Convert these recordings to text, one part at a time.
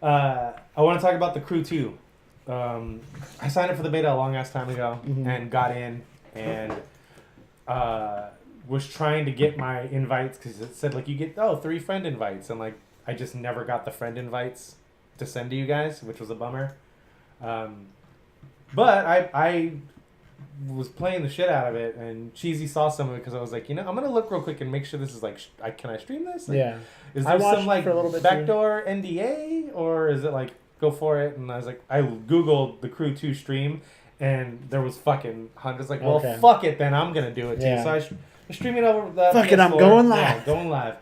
I want to talk about the Crew 2. I signed up for the beta a long ass time ago and got in and was trying to get my invites because it said like you get 3 friend invites and like I just never got the friend invites to send to you guys, which was a bummer. But I was playing the shit out of it, and Cheesy saw some of it because I was like, I'm gonna look real quick and make sure this is like, can I stream this? Like, yeah. Is there some like backdoor NDA, or is it like go for it? And I was like, I googled the Crew 2 stream, and there was fucking hundreds. Like, well, fuck it, then I'm gonna do it too. Yeah. So I stream it over the. Fuck it, I'm going live. Yeah, going live,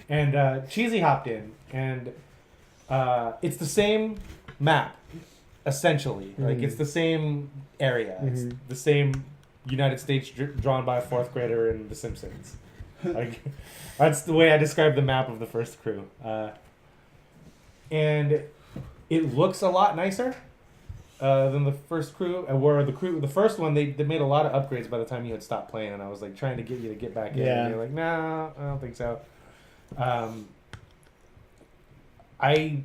and Cheesy hopped in, and it's the same map. Essentially, like it's the same area. It's the same United States drawn by a 4th grader in The Simpsons. Like that's the way I describe the map of the first Crew. And it looks a lot nicer than the first Crew. Where the first one, they made a lot of upgrades by the time you had stopped playing, and I was like trying to get you to get back in. Yeah. And you're like, no, I don't think so. I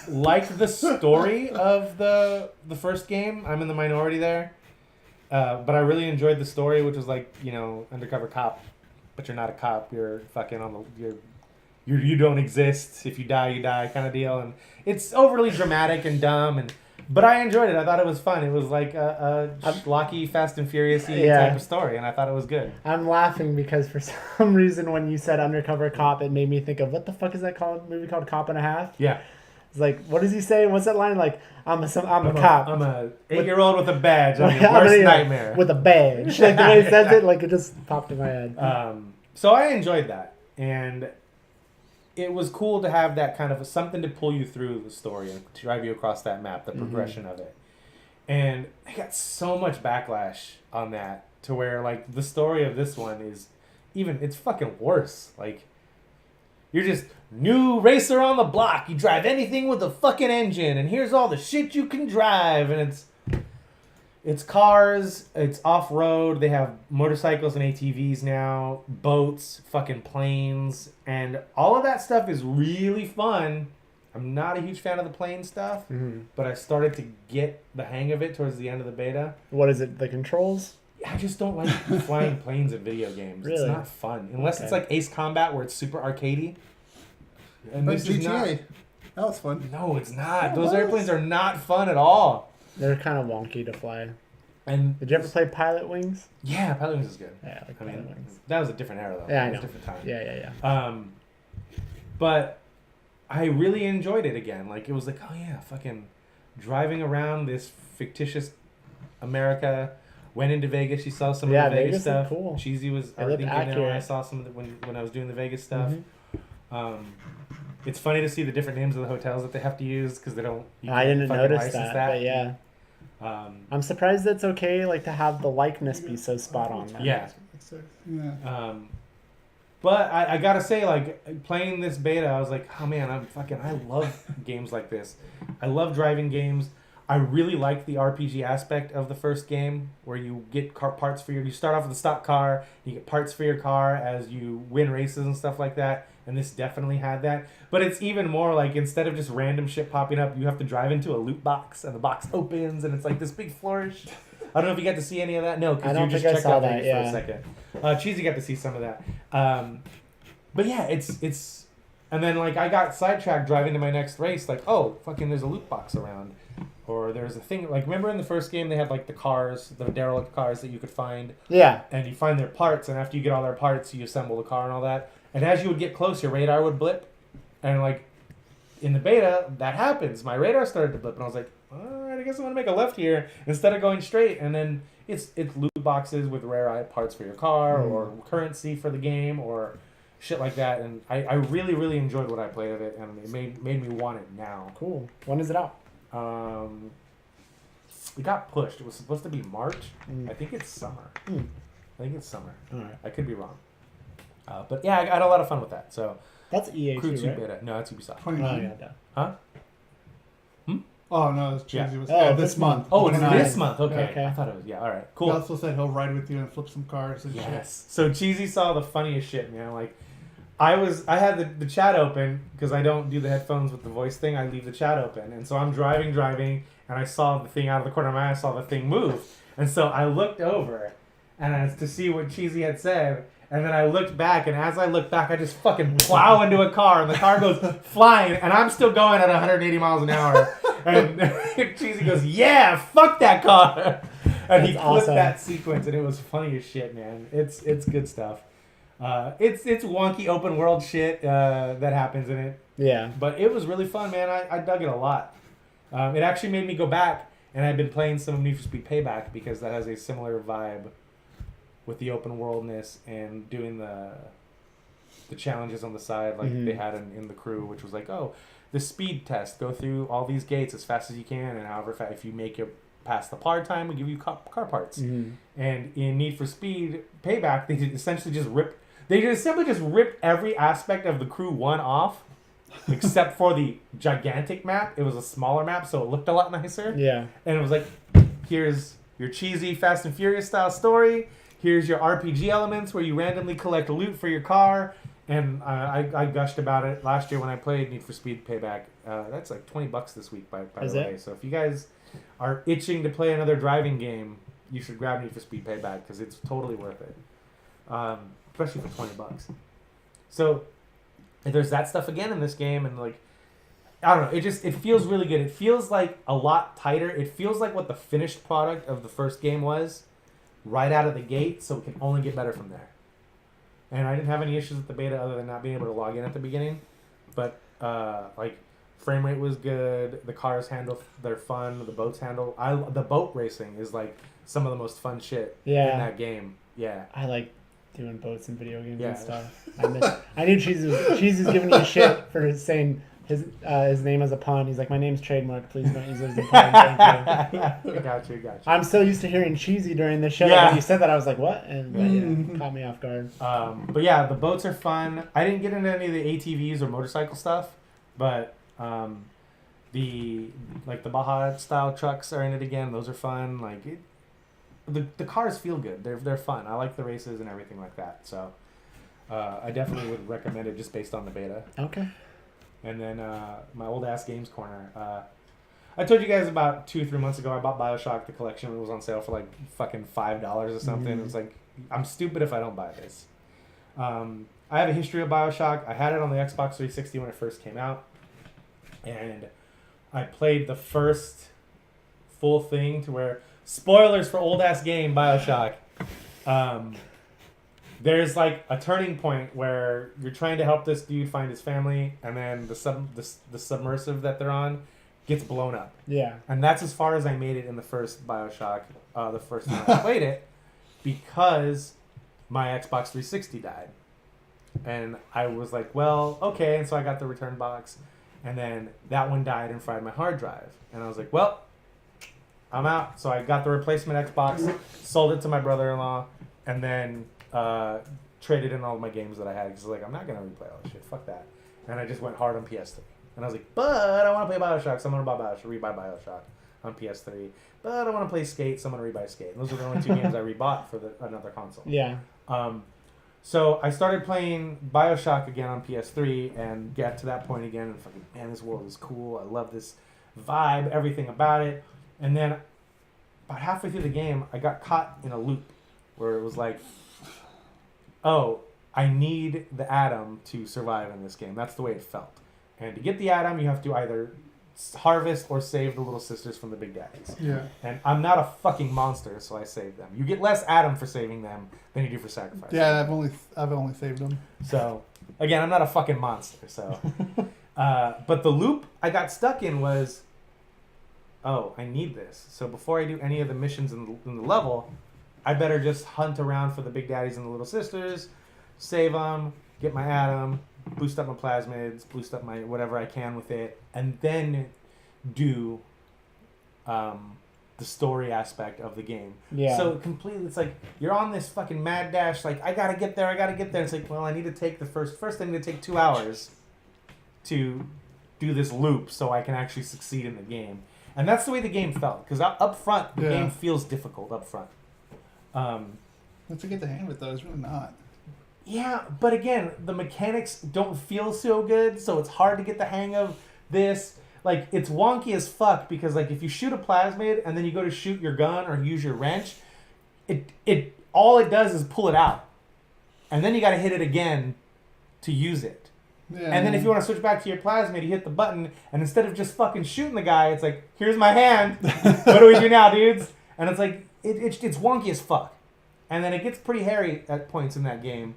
like the story of the first game. I'm in the minority there, but I really enjoyed the story, which was like undercover cop, but you're not a cop. You're fucking on the you don't exist. If you die, you die kind of deal, and it's overly dramatic and dumb, but I enjoyed it. I thought it was fun. It was like a schlocky, Fast and Furious-y type of story, and I thought it was good. I'm laughing because for some reason when you said undercover cop, it made me think of what the fuck is that movie called Cop and a Half? Yeah. It's like, what does he say? What's that line? Like, I'm a cop. I'm a 8-year-old with a badge. I'm your worst nightmare. With a badge. Like the way he says it, like it just popped in my head. So I enjoyed that. And it was cool to have that kind of something to pull you through the story and to drive you across that map, the progression of it. And I got so much backlash on that to where like the story of this one is it's fucking worse. Like, you're just new racer on the block. You drive anything with a fucking engine, and here's all the shit you can drive. And it's cars, it's off-road. They have motorcycles and ATVs now, boats, fucking planes, and all of that stuff is really fun. I'm not a huge fan of the plane stuff, but I started to get the hang of it towards the end of the beta. What is it, the controls? I just don't like flying planes in video games. Really? It's not fun. Unless it's like Ace Combat where it's super arcadey. And like this GTA. Is not... That was fun. No, it's not. Those airplanes are not fun at all. They're kind of wonky to fly. And did you ever play Pilot Wings? Yeah, Pilot Wings is good. Yeah, I mean, Wings. That was a different era though. Yeah, it was a different time. Yeah. But I really enjoyed it again. Like, it was like, oh yeah, fucking driving around this fictitious America. Went into Vegas. She saw some of the Vegas stuff. Cool. Cheesy was everything in there. I saw some of when I was doing the Vegas stuff. It's funny to see the different names of the hotels that they have to use because they don't. I didn't notice that, but yeah. I'm surprised that's okay. Like to have the likeness be so spot on. Yeah. But I gotta say, like playing this beta, I was like, oh man, I love games like this. I love driving games. I really like the RPG aspect of the first game, where you get parts for you start off with a stock car, you get parts for your car as you win races and stuff like that, and this definitely had that. But it's even more like, instead of just random shit popping up, you have to drive into a loot box, and the box opens, and it's like this big flourish. I don't know if you got to see any of that. No, because you just checked out that for a second. Cheesy got to see some of that. But yeah, it's... And then like I got sidetracked driving to my next race, like, oh, fucking there's a loot box around. Or there's a thing, like, remember in the first game they had, like, the cars, the derelict cars that you could find? Yeah. And you find their parts, and after you get all their parts, you assemble the car and all that. And as you would get close, your radar would blip. And, like, in the beta, that happens. My radar started to blip, and I was like, all right, I guess I'm going to make a left here instead of going straight. And then it's loot boxes with rare parts for your car, or currency for the game, or shit like that. And I really, really enjoyed what I played of it, and it made me want it now. Cool. When is it out? It got pushed. It was supposed to be March. I think it's summer. All right. I could be wrong. But yeah, I had a lot of fun with that. So that's EA Crew 2 right? beta. No, that's Ubisoft. 29. Huh? Oh no, it's Cheesy. Yeah. This month. Oh, it's this month. Okay. I thought it was all right. Cool. He also said he'll ride with you and flip some cars and shit. So Cheesy saw the funniest shit, man. Like, I had the chat open because I don't do the headphones with the voice thing. I leave the chat open, and so I'm driving, and I saw the thing out of the corner of my eye. I saw the thing move, and so I looked over, and as to see what Cheesy had said, and then I looked back, and as I looked back, I just fucking plow into a car, and the car goes flying, and I'm still going at 180 miles an hour, and Cheesy goes, "Yeah, fuck that car," and he clipped that sequence, and it was funny as shit, man. It's good stuff. It's wonky open world shit that happens in it. Yeah. But it was really fun, man. I dug it a lot. It actually made me go back, and I've been playing some Need for Speed Payback because that has a similar vibe with the open worldness and doing the challenges on the side like they had in the crew, which was like, oh, the speed test. Go through all these gates as fast as you can, and however fast, if you make it past the par time, we give you car parts. And in Need for Speed Payback, they essentially just ripped every aspect of the Crew 1 off, except for the gigantic map. It was a smaller map, so it looked a lot nicer. Yeah. And it was like, here's your cheesy Fast and Furious style story. Here's your RPG elements where you randomly collect loot for your car. And I gushed about it last year when I played Need for Speed Payback. That's like $20 this week, by the way. So if you guys are itching to play another driving game, you should grab Need for Speed Payback because it's totally worth it. Especially for $20. So there's that stuff again in this game, and like, I don't know, it feels really good. It feels like a lot tighter. It feels like what the finished product of the first game was right out of the gate, so it can only get better from there. And I didn't have any issues with the beta other than not being able to log in at the beginning. But like, frame rate was good. The cars they're fun. The boats the boat racing is like some of the most fun shit in that game. Yeah. I like doing boats and video games and stuff. I knew Cheese was giving you shit for saying his name as a pun. He's like, my name's trademark. Please don't use it as a pun. Thank you. Got you. I'm so used to hearing Cheesy during the show. Yeah. When you said that, I was like, what? And caught me off guard. But yeah, the boats are fun. I didn't get into any of the ATVs or motorcycle stuff, but the Baja style trucks are in it again. Those are fun. Like the cars feel good. They're fun. I like the races and everything like that. So I definitely would recommend it just based on the beta. Okay. And then my old ass games corner. I told you guys about 2 or 3 months ago I bought Bioshock, the collection. It was on sale for like fucking $5 or something. It was like, I'm stupid if I don't buy this. I have a history of Bioshock. I had it on the Xbox 360 when it first came out. And I played the first full thing to where... Spoilers for old-ass game, Bioshock. There's like a turning point where you're trying to help this dude find his family, and then the submersive that they're on gets blown up. Yeah. And that's as far as I made it in the first Bioshock, the first time I played it, because my Xbox 360 died. And I was like, well, okay. And so I got the return box, and then that one died and fried my hard drive. And I was like, well, I'm out. So I got the replacement Xbox, sold it to my brother-in-law, and then traded in all of my games that I had. Because I was like, I'm not going to replay all this shit. Fuck that. And I just went hard on PS3. And I was like, but I want to play Bioshock, so I'm going to rebuy Bioshock on PS3. But I want to play Skate, so I'm going to rebuy Skate. And those are the only 2 games I rebought for another console. Yeah. So I started playing Bioshock again on PS3 and got to that point again. And fucking, man, this world is cool. I love this vibe, everything about it. And then about halfway through the game, I got caught in a loop where it was like, oh, I need the atom to survive in this game. That's the way it felt. And to get the atom, you have to either harvest or save the little sisters from the big daddies. Yeah. And I'm not a fucking monster, so I saved them. You get less atom for saving them than you do for sacrificing. Yeah, I've only saved them. So, again, I'm not a fucking monster. So, but the loop I got stuck in was, oh, I need this. So before I do any of the missions in the level, I better just hunt around for the big daddies and the little sisters, save them, get my atom, boost up my plasmids, boost up my whatever I can with it, and then do the story aspect of the game. Yeah. So completely, it's like you're on this fucking mad dash. Like, I gotta get there. It's like, well, I need to take the first. I need to take 2 hours to do this loop so I can actually succeed in the game. And that's the way the game felt. Because up front, the game feels difficult up front. Once you get the hang of it, though, it's really not. Yeah, but again, the mechanics don't feel so good, so it's hard to get the hang of this. Like, it's wonky as fuck because, like, if you shoot a plasmid and then you go to shoot your gun or use your wrench, it all it does is pull it out. And then you gotta hit it again to use it. Yeah, And then if you want to switch back to your plasmid, you hit the button, and instead of just fucking shooting the guy, it's like, here's my hand. What do we do now, dudes? And it's like, it's wonky as fuck. And then it gets pretty hairy at points in that game.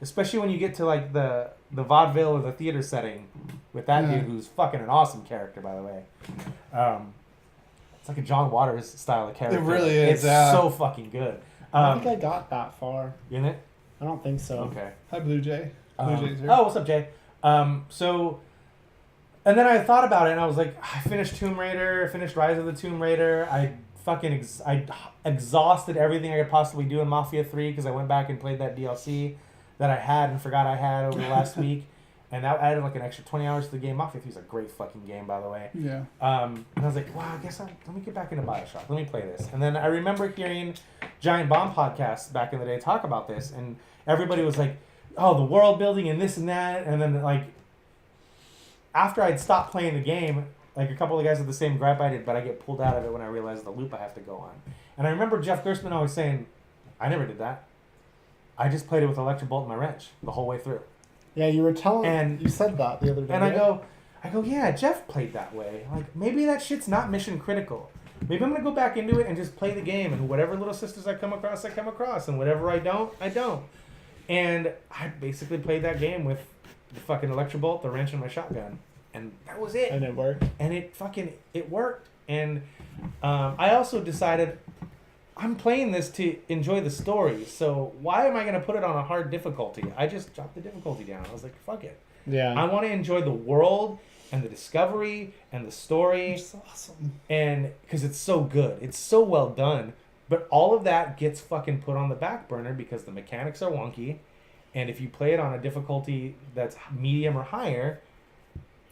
Especially when you get to, like, the vaudeville or the theater setting with that dude who's fucking an awesome character, by the way. It's like a John Waters style of character. It really is. It's so fucking good. I don't think I got that far. In it? I don't think so. Okay. Hi, Blue Jay. Blue Jay's here. Oh, what's up, Jay? So, and then I thought about it, and I was like, I finished Tomb Raider, finished Rise of the Tomb Raider. I fucking I exhausted everything I could possibly do in Mafia 3 because I went back and played that DLC that I had and forgot I had over the last week. And that added like an extra 20 hours to the game. Mafia 3 is a great fucking game, by the way. Yeah. And I was like, wow, let me get back into Bioshock. Let me play this. And then I remember hearing Giant Bomb podcasts back in the day talk about this. And everybody was like, oh, the world building and this and that. And then, like, after I'd stopped playing the game, like, a couple of guys had the same gripe I did, but I get pulled out of it when I realized the loop I have to go on. And I remember Jeff Gerstmann always saying, I never did that. I just played it with electric bolt and my wrench the whole way through. Yeah, you were telling. And you said that the other day. And I go, yeah, Jeff played that way. Like, maybe that shit's not mission critical. Maybe I'm going to go back into it and just play the game. And whatever little sisters I come across, I come across. And whatever I don't, I don't. And I basically played that game with the fucking electric bolt, the wrench, and my shotgun. And that was it. And it worked. And it worked. And I also decided I'm playing this to enjoy the story. So why am I going to put it on a hard difficulty? I just dropped the difficulty down. I was like, fuck it. Yeah. I want to enjoy the world and the discovery and the story. It's awesome. And because it's so good. It's so well done. But all of that gets fucking put on the back burner because the mechanics are wonky. And if you play it on a difficulty that's medium or higher.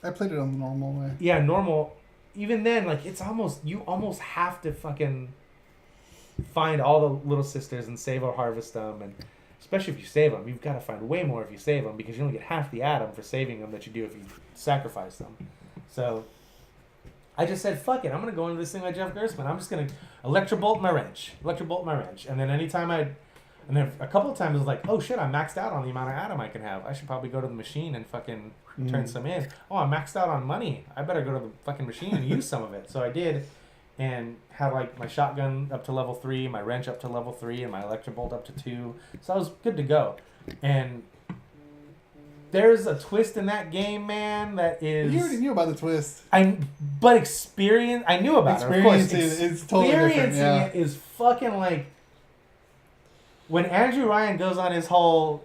I played it on the normal way. Yeah, normal. Even then, like, you almost have to fucking find all the little sisters and save or harvest them. And especially if you save them, you've got to find way more if you save them because you only get half the atom for saving them that you do if you sacrifice them. So I just said, fuck it. I'm going to go into this thing like Jeff Gerstmann. I'm just going to electrobolt my wrench. And then and then a couple of times I was like, oh shit, I'm maxed out on the amount of atom I can have. I should probably go to the machine and fucking turn some in. Oh, I'm maxed out on money. I better go to the fucking machine and use some of it. So I did. And had like my shotgun up to level 3, my wrench up to level 3, and my electric bolt up to 2. So I was good to go. And there's a twist in that game, man, that is... You already knew about the twist. I knew about it, of course. It's totally different, yeah. It is fucking like... When Andrew Ryan goes on his whole...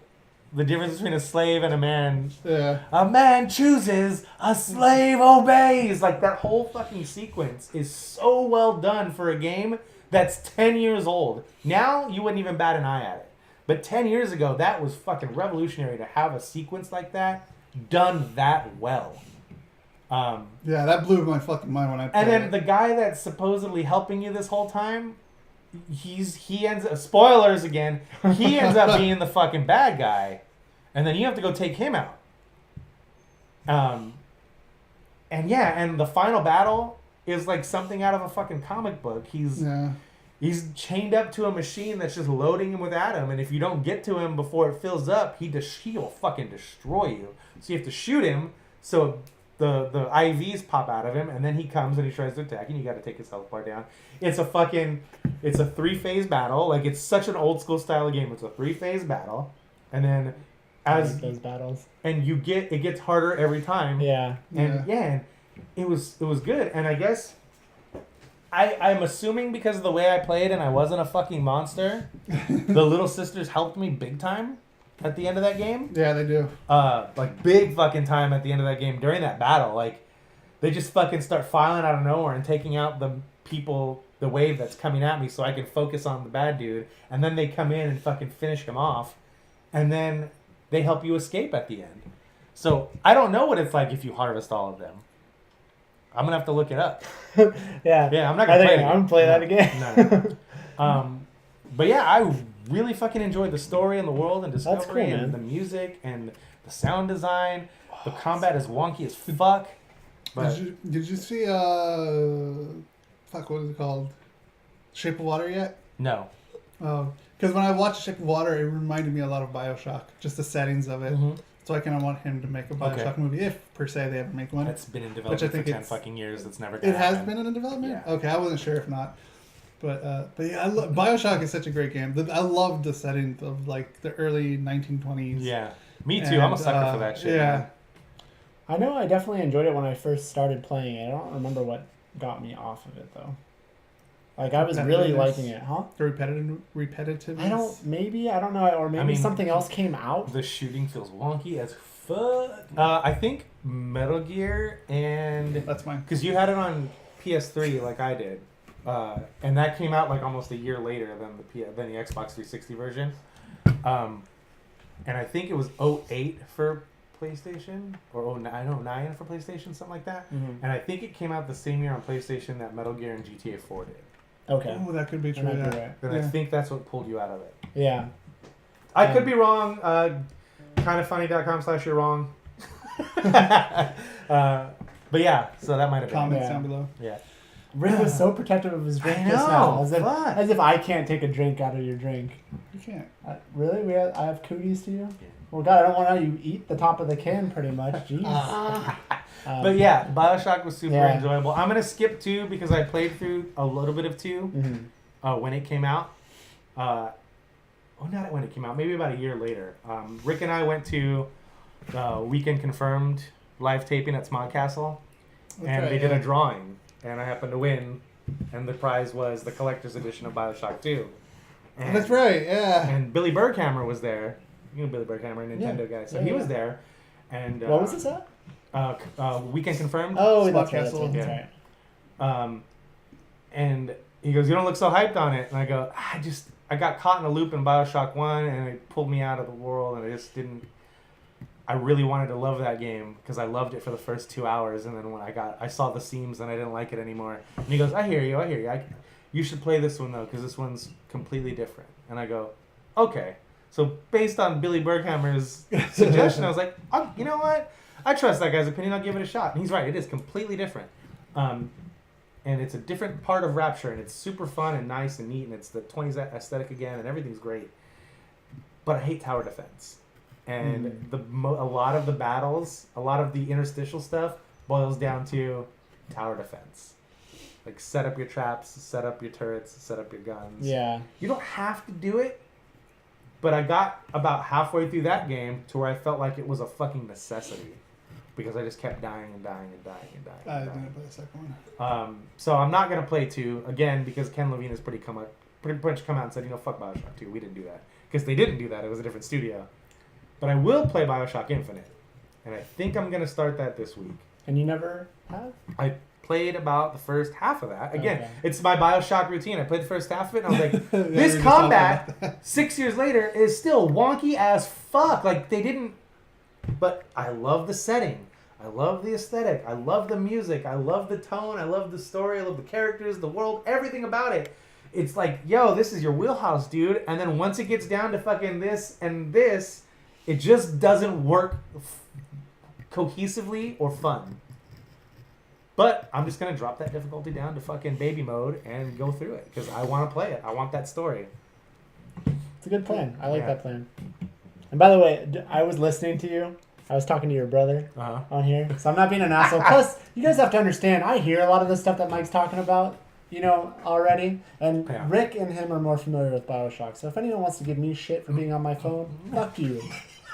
The difference between a slave and a man. Yeah. A man chooses, a slave obeys. Like, that whole fucking sequence is so well done for a game that's 10 years old. Now, you wouldn't even bat an eye at it. But 10 years ago, that was fucking revolutionary to have a sequence like that done that well. Yeah, that blew my fucking mind when I played And then it. the guy that's supposedly helping you this whole time, he ends up, spoilers again, he ends up being the fucking bad guy. And then you have to go take him out. And the final battle is like something out of a fucking comic book. He's chained up to a machine that's just loading him with atom, and if you don't get to him before it fills up, he will fucking destroy you. So you have to shoot him so the IVs pop out of him, and then he comes and he tries to attack, and you got to take his health bar down. It's a 3-phase battle. Like, it's such an old school style of game. It's a 3-phase battle, and then like those battles, and it gets harder every time. Yeah. And it was good. And I guess I'm assuming because of the way I played and I wasn't a fucking monster, the little sisters helped me big time at the end of that game. Yeah, they do. Like, big fucking time at the end of that game during that battle. Like, they just fucking start filing out of nowhere and taking out the people, the wave that's coming at me so I can focus on the bad dude. And then they come in and fucking finish him off. And then they help you escape at the end. So I don't know what it's like if you harvest all of them. I'm going to have to look it up. Yeah. Yeah, I'm not going to play it again. I'm going to play that again. No. But yeah, I really fucking enjoyed the story and the world and discovery That's cool, man. and the music and the sound design. The combat is wonky as fuck. But Did you see fuck, what is it called? Shape of Water yet? no. Oh, because when I watched Shape of Water, it reminded me a lot of Bioshock, just the settings of it. Mm-hmm. So I kind of want him to make a Bioshock movie, if per se they ever make one. It's been in development for 10 fucking years. That's never gonna It has happen. been in development? Yeah. Okay, I wasn't sure if not. But yeah, Bioshock is such a great game. I love the setting of like the early 1920s. Yeah. Me too. I'm a sucker for that shit. Yeah. Man. I know I definitely enjoyed it when I first started playing it. I don't remember what got me off of it though. Like I was really liking it, huh? The repetitiveness. I don't know, or maybe something else came out. The shooting feels wonky as fuck. I think Metal Gear and That's mine. because you had it on PS3 like I did, and that came out like almost a year later than the Xbox 360 version, and I think it was 08 for PlayStation or 09 for PlayStation, something like that. Mm-hmm. And I think it came out the same year on PlayStation that Metal Gear and GTA 4 did. Okay. Oh, that could be true. Might be Yeah. right. And I think that's what pulled you out of it. Yeah. I could be wrong. Kindoffunny.com/you're wrong. But yeah, so that might have been. Comments down below. Yeah. Rick was so protective of his drink I just know, now, as if I can't take a drink out of your drink. You can't. Really? I have cooties to you? Well, God, I don't want you eat the top of the can, pretty much. Jeez. But yeah, Bioshock was super Yeah. enjoyable. I'm gonna skip 2 because I played through a little bit of 2 when it came out. Not when it came out, maybe about a year later. Rick and I went to Weekend Confirmed live taping at Smog Castle, and they did a drawing, and I happened to win, and the prize was the collector's edition of Bioshock 2. And, That's right. Yeah. And Billy Berghammer was there. You know Billy Berghammer, Nintendo guy. So he was there. And what was this at? Weekend Confirmed. Oh, Smog that's right. Castle. That's right. And he goes, "You don't look so hyped on it." And I go, I got caught in a loop in Bioshock 1, and it pulled me out of the world, and I just didn't. I really wanted to love that game because I loved it for the first 2 hours, and then when I saw the seams, and I didn't like it anymore. And he goes, "I hear you. You should play this one though, because this one's completely different." And I go, "Okay." So based on Billy Berghammer's suggestion, I was like, "You know what? I trust that guy's opinion. I'll give it a shot." And he's right. It is completely different. And it's a different part of Rapture, and it's super fun and nice and neat, and it's the 20s aesthetic again, and everything's great. But I hate tower defense. And a lot of the battles, a lot of the interstitial stuff boils down to tower defense. Like set up your traps, set up your turrets, set up your guns. Yeah. You don't have to do it, but I got about halfway through that game to where I felt like it was a fucking necessity. Because I just kept dying and dying and dying and dying. I didn't play the second one. So I'm not going to play 2, again, because Ken Levine has pretty much come out and said, fuck Bioshock 2. We didn't do that. Because they didn't do that. It was a different studio. But I will play Bioshock Infinite. And I think I'm going to start that this week. And you never have? I played about the first half of that. Again, Okay. It's my Bioshock routine. I played the first half of it, and I was like, this combat, 6 years later, is still wonky as fuck. Like, they didn't... But I love the setting. I love the aesthetic. I love the music. I love the tone. I love the story. I love the characters, the world, everything about it. It's like, yo, this is your wheelhouse, dude. And then once it gets down to fucking this and this, it just doesn't work cohesively or fun. But I'm just going to drop that difficulty down to fucking baby mode and go through it because I want to play it. I want that story. It's a good plan. I like that plan. And by the way, I was listening to you. I was talking to your brother on here. So I'm not being an asshole. Plus, you guys have to understand, I hear a lot of the stuff that Mike's talking about, already. And Rick and him are more familiar with Bioshock. So if anyone wants to give me shit for being on my phone, fuck you.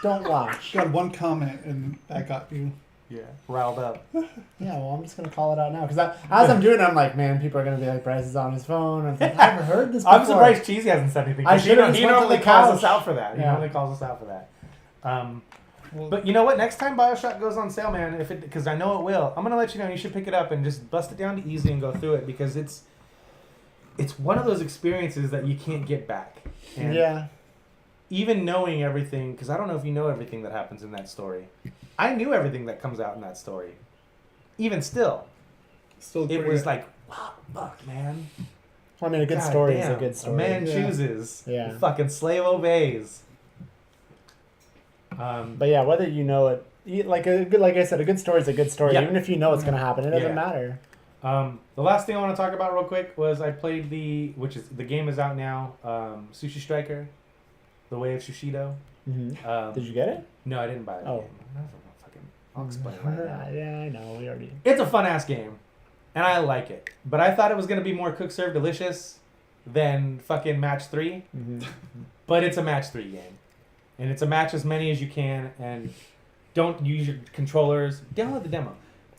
Don't watch. You got one comment and that got you. Yeah, riled up. Yeah, well, I'm just going to call it out now. Because as I'm doing it, I'm like, man, people are going to be like, Bryce is on his phone. I'm like, I've never heard this before. I'm surprised Cheesy hasn't said anything. He normally calls us out for that. He normally calls us out for that. But you know what? Next time Bioshock goes on sale, man, because I know it will, I'm going to let you know. You should pick it up and just bust it down to easy and go through it because it's one of those experiences that you can't get back. And even knowing everything, because I don't know if you know everything that happens in that story. I knew everything that comes out in that story. Even still. It was like, wow, fuck, man. I mean, a good God story is a damn, good story. A man Yeah. chooses. Yeah. The fucking slave obeys. But yeah, whether you know it, like I said, a good story is a good story. Yeah. Even if you know it's gonna happen, it doesn't Yeah. matter. The last thing I want to talk about real quick was I played the game is out now, Sushi Striker, The Way of Shushido. Mm-hmm. Did you get it? No, I didn't buy that Oh. game. I'll explain right now. Yeah, I know. We already. It's a fun ass game, and I like it. But I thought it was gonna be more cook serve delicious than fucking match 3. Mm-hmm. But it's a match 3 game, and it's a match as many as you can, and don't use your controllers. Download the demo.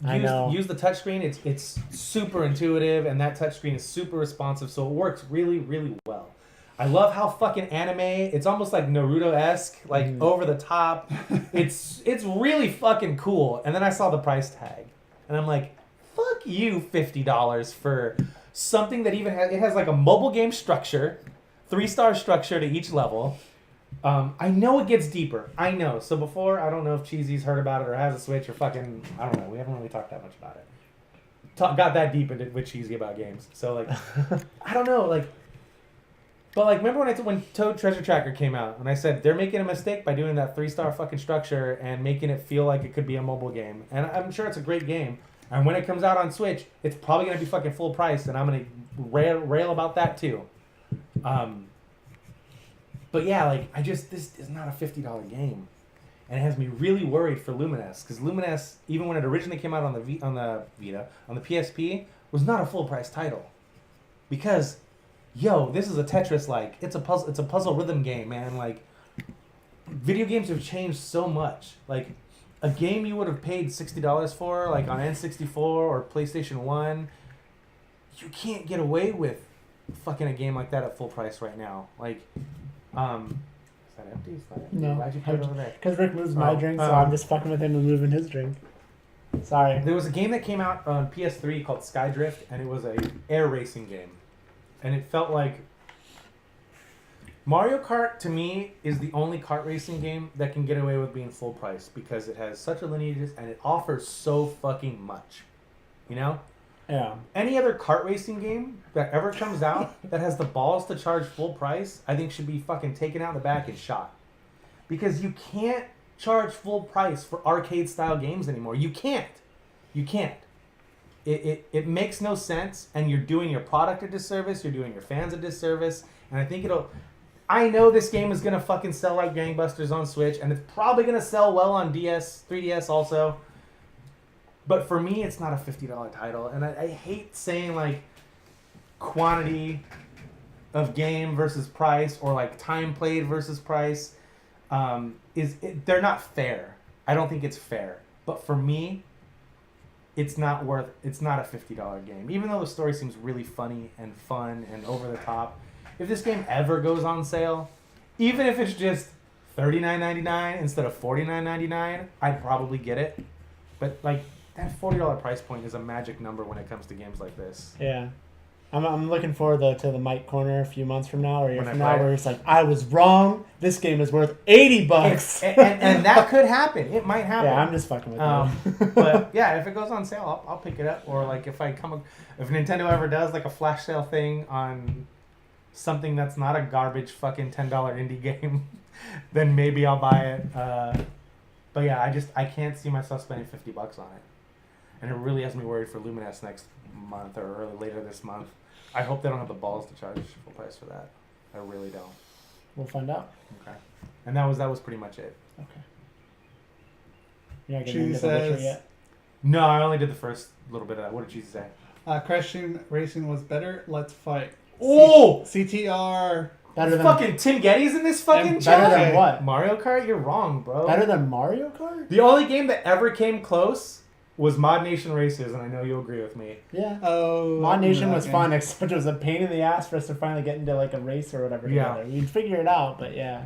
I know. Use the touchscreen. It's super intuitive, and that touchscreen is super responsive, so it works really, really well. I love how fucking anime. It's almost like Naruto-esque, like over the top. It's really fucking cool. And then I saw the price tag, and I'm like, fuck you, $50 for something that even has like a mobile game structure, 3-star structure to each level. I know it gets deeper. I know. So before, I don't know if Cheesy's heard about it or has a Switch or fucking, I don't know. We haven't really talked that much about it. Got that deep into with Cheesy about games. So like, I don't know. Like, but like, remember when Toad Treasure Tracker came out and I said they're making a mistake by doing that 3-star fucking structure and making it feel like it could be a mobile game. And I'm sure it's a great game. And when it comes out on Switch, it's probably gonna be fucking full price, and I'm gonna rail about that too. But yeah, like this is not a $50 game, and it has me really worried for Lumines, because Lumines, even when it originally came out on the PSP, was not a full price title, because, yo, this is a Tetris like it's a puzzle rhythm game, man. Like, video games have changed so much. Like, a game you would have paid $60 for, like on N64 or PlayStation 1, you can't get away with fucking a game like that at full price right now. Like, is that empty? It's not empty. No. Why'd you put it over there? Because Rick moves my drink, so I'm just fucking with him and moving his drink. Sorry. There was a game that came out on PS3 called Skydrift, and it was a air racing game. And it felt like Mario Kart, to me, is the only kart racing game that can get away with being full price, because it has such a lineage and it offers so fucking much. You know? Yeah. Any other kart racing game that ever comes out that has the balls to charge full price, I think should be fucking taken out in the back and shot. Because you can't charge full price for arcade style games anymore. You can't. You can't. It makes no sense, and you're doing your product a disservice, you're doing your fans a disservice, and I think I know this game is going to fucking sell like gangbusters on Switch, and it's probably going to sell well on 3DS also. But for me, it's not a $50 title, and I hate saying like quantity of game versus price, or like time played versus price. They're not fair. I don't think it's fair. But for me, it's not a $50 game. Even though the story seems really funny and fun and over the top, if this game ever goes on sale, even if it's just $39.99 instead of $49.99, I'd probably get it. But like, that $40 price point is a magic number when it comes to games like this. Yeah. I'm looking forward to the Mike Corner a few months from now, or a year When I from now, play it. where it's like, I was wrong. This game is worth $80. and that could happen. It might happen. Yeah, I'm just fucking with you. But yeah, if it goes on sale, I'll pick it up. Or like if Nintendo ever does like a flash sale thing on something that's not a garbage fucking $10 indie game, then maybe I'll buy it. But yeah, I can't see myself spending $50 on it, and it really has me worried for Lumines next month or later this month. I hope they don't have the balls to charge full price for that. I really don't. We'll find out. Okay. And that was pretty much it. Okay. You're not She getting into The says- Witcher yet? No, I only did the first little bit of that. What did you say? Crashing Racing was better. Let's fight. Oh! CTR. Better than Fucking Tim Geddes in this fucking Better chat? than what? Mario Kart? You're wrong, bro. Better than Mario Kart? The only game that ever came close was Mod Nation Races, and I know you'll agree with me. Yeah. Oh. Mod Nation yeah, was okay. fun, except it was a pain in the ass for us to finally get into like a race or whatever Yeah. together. We'd figure it out, but yeah.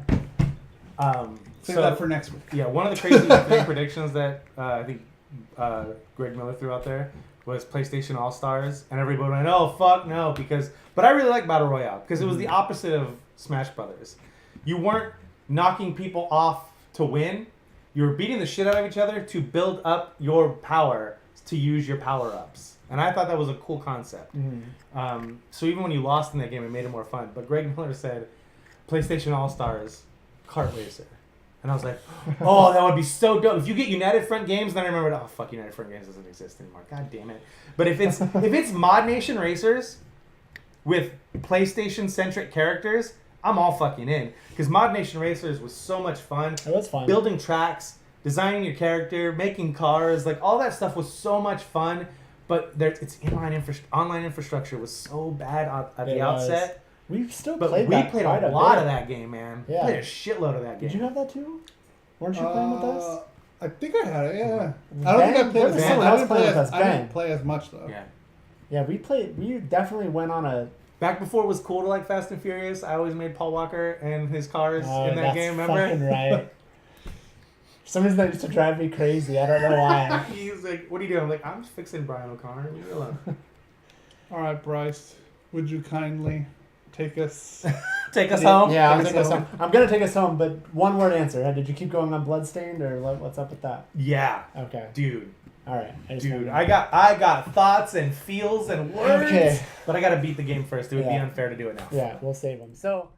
Save that for next week. Yeah, one of the crazy three predictions that I think Greg Miller threw out there was PlayStation All Stars, and everybody went, "Oh fuck no!" But I really like Battle Royale because it was the opposite of Smash Brothers. You weren't knocking people off to win; you were beating the shit out of each other to build up your power, to use your power-ups. And I thought that was a cool concept. So even when you lost in that game, it made it more fun. But Greg Miller said, PlayStation All-Stars, kart racer. And I was like, oh, that would be so dope. If you get United Front Games, then I remembered, oh, fuck, United Front Games doesn't exist anymore. God damn it. But if it's Mod Nation Racers with PlayStation-centric characters, I'm all fucking in. Because Mod Nation Racers was so much fun. It was fun. Building tracks, designing your character, making cars, like all that stuff was so much fun. But its online infrastructure was so bad at the outset. We still But played we that played quite a lot bit. of that game, man. Yeah. We played a shitload of that game. Did you have that too? Weren't you playing with us? I think I had it. Yeah. I don't think I played there as was much. someone I else didn't playing play with as us, I Ben. didn't play as much though. Yeah. Yeah, we played. We definitely went on a. Back before it was cool to like Fast and Furious, I always made Paul Walker and his cars in that that's game, remember? fucking right. For some reason that used to drive me crazy. I don't know why. He's like, what are you doing? I'm like, I'm just fixing Brian O'Connor. Leave me alone. All right, Bryce, would you kindly take us? Take us home? Yeah, Take us home. I'm gonna take us home, but one word answer. Did you keep going on Bloodstained, or what's up with that? Yeah. Okay. Dude. All right. Dude, I got thoughts and feels and words. Okay. But I got to beat the game first. It would be Yeah. unfair to do it now. Yeah, we'll save them. So